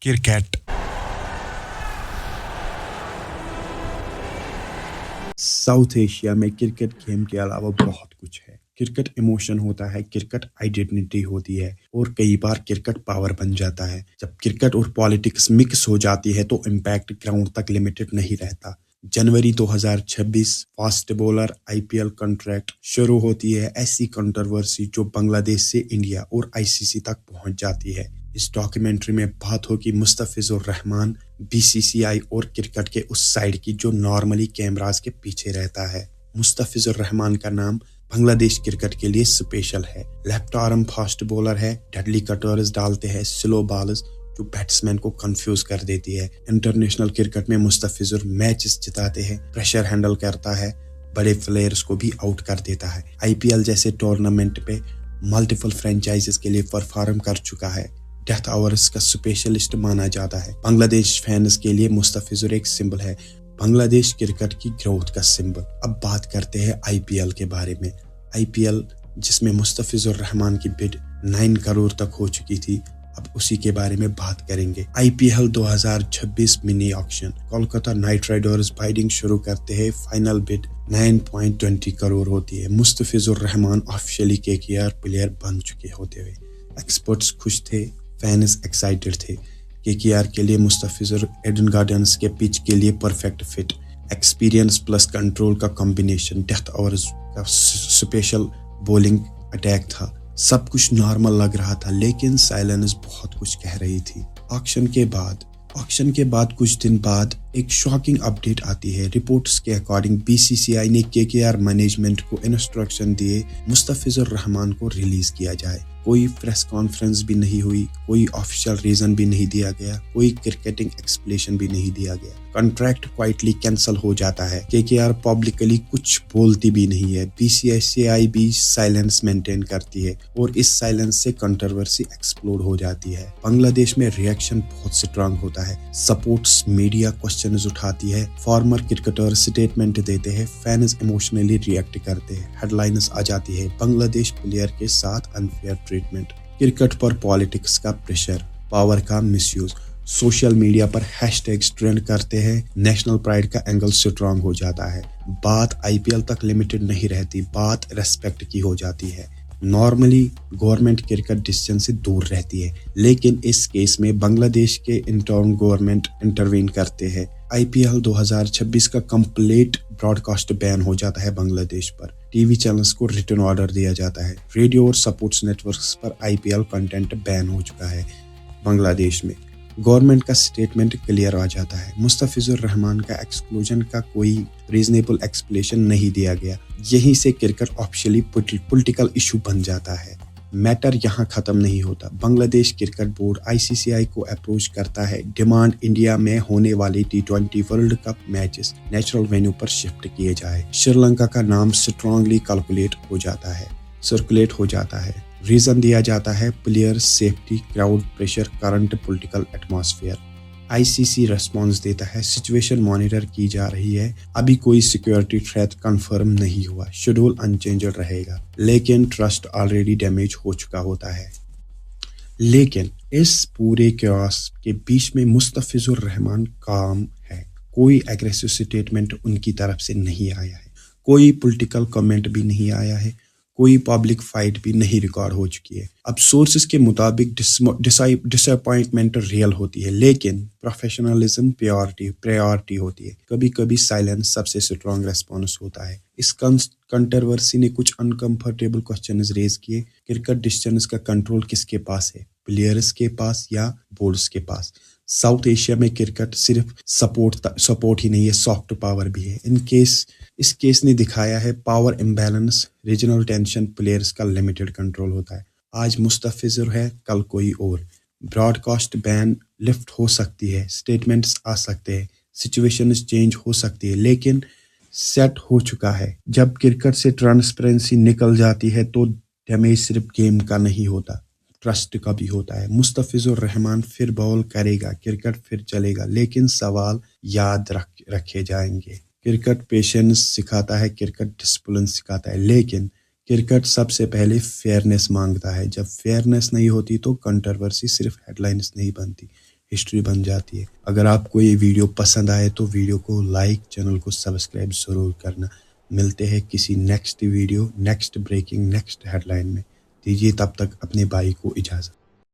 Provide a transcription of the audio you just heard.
Cricket south Asia میں cricket game کے علاوہ بہت کچھ ہے۔ کرکٹ ایموشن ہوتا ہے، کرکٹ آئیڈینٹی ہوتی ہے اور کئی بار کرکٹ پاور بن جاتا ہے۔ جب کرکٹ اور پالیٹکس مکس ہو جاتی ہے تو امپیکٹ گراؤنڈ تک لمیٹڈ نہیں رہتا۔ جنوری 2026 فاسٹ بولر IPL کنٹریکٹ شروع ہوتی ہے، ایسی کنٹروورسی جو بنگلہ دیش سے انڈیا اور ICC تک پہنچ جاتی ہے۔ اس ڈاکیومنٹری میں بات ہوگی مستفیض الرحمان، BCCI اور کرکٹ کے اس سائیڈ کی جو نارملی کیمراز کے پیچھے رہتا ہے۔ مستفیض الرحمان کا نام بنگلہ دیش کرکٹ کے لیے اسپیشل ہے۔ لیفٹ آرم فاسٹ بولر ہے، ڈیڈلی کٹرز ڈالتے ہیں، سلو بالز جو بیٹسمین کو کنفیوز کر دیتی ہے۔ انٹرنیشنل کرکٹ میں مستفیض میچز جتاتے ہیں، پریشر ہینڈل کرتا ہے، بڑے پلیئرز کو بھی آؤٹ کر دیتا ہے۔ IPL جیسے ٹورنامنٹ پہ ملٹیپل فرینچائزز کے لیے پرفارم کر چکا ہے۔ ڈیتھ آورز کا اسپیشلسٹ مانا جاتا ہے۔ بنگلہ دیش فینز کے لیے مستفیض ایک سمبل ہے، بنگلہ دیش کرکٹ کی گروتھ کا سمبل۔ اب بات کرتے ہیں IPL کے بارے میں۔ IPL جس میں مستفیض الرحمان کی بڈ 9 کروڑ تک ہو چکی تھی، اب اسی کے بارے میں بات کریں گے۔ IPL 2026 منی آکشن، کولکتہ نائٹ رائڈرز بائڈنگ شروع کرتے ہیں، فائنل بڈ 9.20 کروڑ ہوتی ہے۔ مستفیض الرحمان آفیشلی KKR پلیئر بن چکے ہوتے ہوئے ایکسپرٹس خوش تھے، فینز ایکسائٹڈ تھے۔ KKR کے لیے مستفیض ایڈن گارڈنز کے پچ کے لیے perfect fit, experience plus control کا کمبینیشن، ڈیتھ آورز کا اسپیشل بولنگ اٹیک تھا۔ سب کچھ نارمل لگ رہا تھا لیکن سائلنس بہت کچھ کہہ رہی تھی۔ آکشن کے بعد کچھ دن بعد ایک شاکنگ اپڈیٹ آتی ہے۔ رپورٹس کے اکارڈنگ BCCI نے KKR مینجمنٹ کو انسٹرکشن دیے مستفیض الرحمان کو ریلیز کیا جائے۔ کوئی پریس کانفرنس بھی نہیں ہوئی، کوئی آفیشیل ریزن بھی نہیں دیا گیا، کوئی کرکٹنگ ایکسپلیشن بھی نہیں دیا گیا۔ کنٹریکٹ کوائٹلی کینسل ہو جاتا ہے۔ KKR پبلکلی کچھ بولتی بھی نہیں ہے، BCCI بھی سائلنس مینٹین کرتی ہے اور اس سائلنس سے کنٹروورسی ایکسپلوڈ ہو جاتی ہے۔ بنگلہ دیش میں ریئیکشن بہت سٹرانگ ہوتا ہے، سپورٹس میڈیا کوسچنز اٹھاتی ہے، فارمر کرکٹر سٹیٹمنٹ دیتے ہیں، فینز ایموشنلی ریئیکٹ کرتے ہیں، ہیڈ لائنز آ جاتی ہے، بنگلہ دیش پلیئر کے ساتھ انفیئر ٹریٹمنٹ، کرکٹ پر پالیٹکس کا پریشر، پاور کا مس یوز، سوشل میڈیا پر ہیش ٹیگز ٹرینڈ کرتے ہیں، نیشنل پرائڈ کا اینگل سٹرانگ ہو جاتا ہے۔ بات IPL تک لمیٹڈ نہیں رہتی، بات ریسپیکٹ کی ہو جاتی ہے۔ نارملی گورنمنٹ کرکٹ ڈیسیژن سے دور رہتی ہے لیکن اس کیس میں بنگلہ دیش کے انٹرن گورنمنٹ انٹروین کرتے ہیں۔ IPL 2026 کا کمپلیٹ براڈ کاسٹ بین ہو جاتا ہے بنگلہ دیش پر، TV چینلز کو ریٹن آرڈر دیا جاتا ہے، ریڈیو اور سپورٹس نیٹ ورکس پر IPL کنٹینٹ بین ہو چکا ہے۔ بنگلہ دیش میں گورنمنٹ کا سٹیٹمنٹ کلیئر آ جاتا ہے، مستفیض الرحمان کا ایکسکلوژن کا کوئی ریزنیبل ایکسپلیشن نہیں دیا گیا، یہیں سے کرکٹ آفیشلی پولیٹیکل ایشو بن جاتا ہے۔ میٹر یہاں ختم نہیں ہوتا، Bangladesh cricket board ICCI کو اپروچ کرتا ہے، ڈیمانڈ انڈیا میں ہونے والے T20 world cup matches neutral venue پر شفٹ کیے جائے۔ سری لنکا کا نام سٹرانگلی سرکولیٹ ہو جاتا ہے، ریزن دیا جاتا ہے player safety, crowd pressure, current political atmosphere. ICC response دیتا ہے، سچویشن مانیٹر کی جا رہی ہے، ابھی کوئی سیکیورٹی تھریٹ کنفرم نہیں ہوا، شیڈول انچینجڈ رہے گا، لیکن ٹرسٹ آلریڈی ڈیمیج ہو چکا ہوتا ہے۔ لیکن اس پورے کیوس کے بیچ میں مستفیض الرحمان کام ہے، کوئی ایگریسو سٹیٹمنٹ ان کی طرف سے نہیں آیا ہے، کوئی پولیٹیکل کمنٹ بھی نہیں آیا ہے، کوئی پبلک فائٹ بھی نہیں ریکارڈ ہو چکی ہے۔ اب سورسز کے مطابق ڈس اپوائنٹمنٹ ریئل ہوتی ہے لیکن پروفیشنلزم پریورٹی ہوتی ہے، کبھی کبھی سائلنس سب سے سٹرانگ ریسپانس ہوتا ہے۔ اس کنٹروورسی نے کچھ انکمفرٹیبل کوسچنز ریز کیے، کرکٹ ڈیسیژنز کا کنٹرول کس کے پاس ہے، پلیئرز کے پاس یا بورڈز کے پاس؟ ساؤتھ ایشیا میں کرکٹ صرف سپورٹ ہی نہیں ہے، سافٹ پاور بھی ہے۔ اس کیس نے دکھایا ہے power imbalance, regional tension, players کا لمیٹڈ کنٹرول ہوتا ہے۔ آج مستفیض ہے، کل کوئی اور، براڈ کاسٹ بین لفٹ ہو سکتی ہے، سٹیٹمنٹس آ سکتے ہیں، سچویشنز چینج ہو سکتی ہے، لیکن سیٹ ہو چکا ہے۔ جب کرکٹ سے ٹرانسپیرنسی نکل جاتی ہے تو ڈیمیج صرف گیم کا نہیں ہوتا، ٹرسٹ کا بھی ہوتا ہے۔ مستفیض الرحمان پھر باول کرے گا، کرکٹ پھر چلے گا، لیکن سوال یاد رکھے جائیں گے۔ کرکٹ پیشنس سکھاتا ہے، کرکٹ ڈسپلن سکھاتا ہے، لیکن کرکٹ سب سے پہلے فیئرنیس مانگتا ہے۔ جب فیئرنیس نہیں ہوتی تو کنٹروورسی صرف ہیڈ لائنز نہیں بنتی، ہسٹری بن جاتی ہے. اگر آپ کو یہ ویڈیو پسند آئے تو ویڈیو کو لائک، چینل کو سبسکرائب ضرور کرنا. ملتے ہیں کسی next video, next breaking, next headline میں. دیجیے تب تک اپنے بھائی کو اجازت.